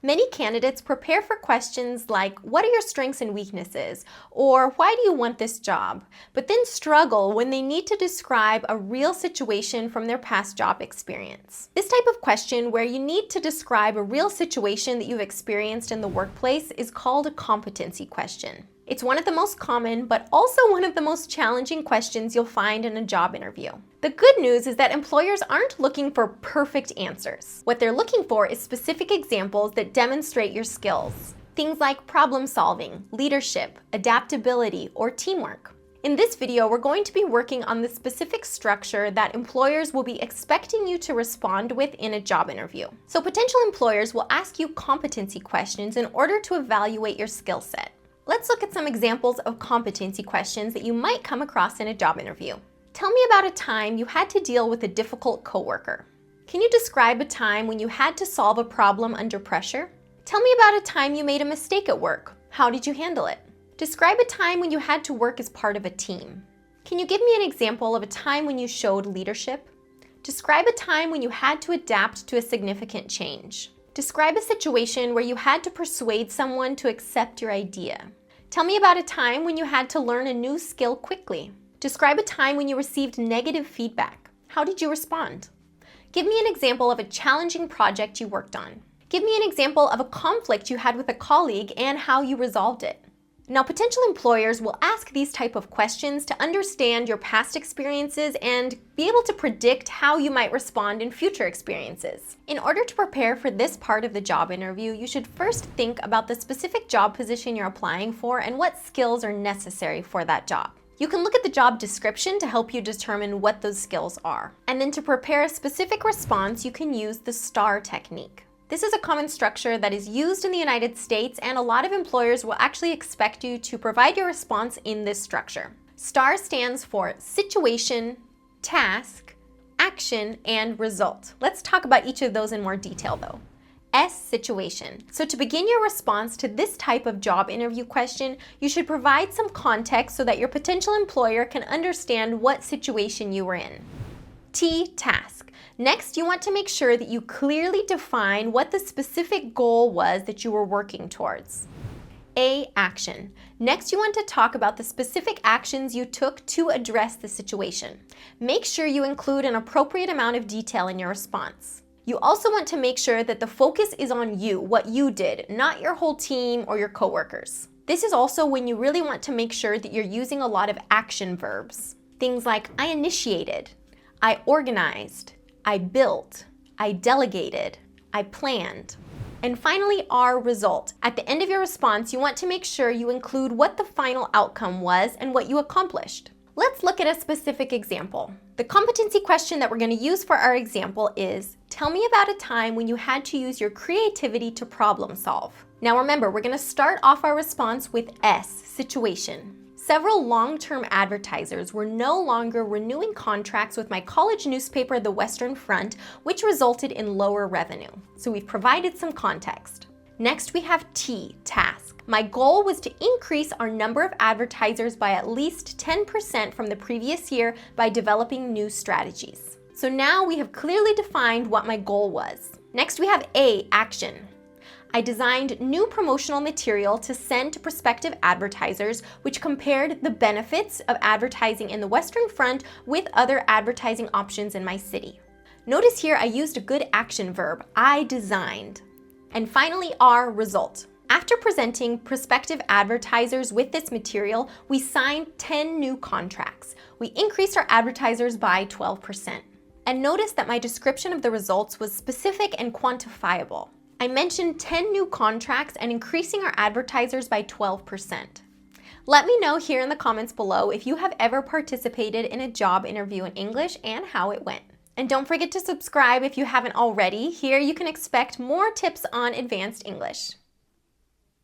Many candidates prepare for questions like, what are your strengths and weaknesses? Or why do you want this job? But then struggle when they need to describe a real situation from their past job experience. This type of question, where you need to describe a real situation that you've experienced in the workplace, is called a competency question. It's one of the most common, but also one of the most challenging questions you'll find in a job interview. The good news is that employers aren't looking for perfect answers. What they're looking for is specific examples that demonstrate your skills. Things like problem solving, leadership, adaptability, or teamwork. In this video, we're going to be working on the specific structure that employers will be expecting you to respond with in a job interview. So potential employers will ask you competency questions in order to evaluate your skill set. Let's look at some examples of competency questions that you might come across in a job interview. Tell me about a time you had to deal with a difficult coworker. Can you describe a time when you had to solve a problem under pressure? Tell me about a time you made a mistake at work. How did you handle it? Describe a time when you had to work as part of a team. Can you give me an example of a time when you showed leadership? Describe a time when you had to adapt to a significant change. Describe a situation where you had to persuade someone to accept your idea. Tell me about a time when you had to learn a new skill quickly. Describe a time when you received negative feedback. How did you respond? Give me an example of a challenging project you worked on. Give me an example of a conflict you had with a colleague and how you resolved it. Now, potential employers will ask these type of questions to understand your past experiences and be able to predict how you might respond in future experiences. In order to prepare for this part of the job interview, you should first think about the specific job position you're applying for and what skills are necessary for that job. You can look at the job description to help you determine what those skills are. And then to prepare a specific response, you can use the STAR technique. This is a common structure that is used in the United States, and a lot of employers will actually expect you to provide your response in this structure. STAR stands for situation, task, action, and result. Let's talk about each of those in more detail though. S, situation. So to begin your response to this type of job interview question, you should provide some context so that your potential employer can understand what situation you were in. T, task. Next, you want to make sure that you clearly define what the specific goal was that you were working towards. A, action. Next, you want to talk about the specific actions you took to address the situation. Make sure you include an appropriate amount of detail in your response. You also want to make sure that the focus is on you, what you did, not your whole team or your coworkers. This is also when you really want to make sure that you're using a lot of action verbs. Things like I initiated, I organized, I built, I delegated, I planned. And finally, R, result. At the end of your response, you want to make sure you include what the final outcome was and what you accomplished. Let's look at a specific example. The competency question that we're going to use for our example is, tell me about a time when you had to use your creativity to problem solve. Now remember, we're going to start off our response with S, situation. Several long-term advertisers were no longer renewing contracts with my college newspaper, The Western Front, which resulted in lower revenue. So we've provided some context. Next, we have T, task. My goal was to increase our number of advertisers by at least 10% from the previous year by developing new strategies. So now we have clearly defined what my goal was. Next, we have A, action. I designed new promotional material to send to prospective advertisers, which compared the benefits of advertising in the Western Front with other advertising options in my city. Notice here I used a good action verb, I designed. And finally, R, result. After presenting prospective advertisers with this material, we signed 10 new contracts. We increased our advertisers by 12%. And notice that my description of the results was specific and quantifiable. I mentioned 10 new contracts and increasing our advertisers by 12%. Let me know here in the comments below if you have ever participated in a job interview in English and how it went. And don't forget to subscribe if you haven't already. Here you can expect more tips on advanced English.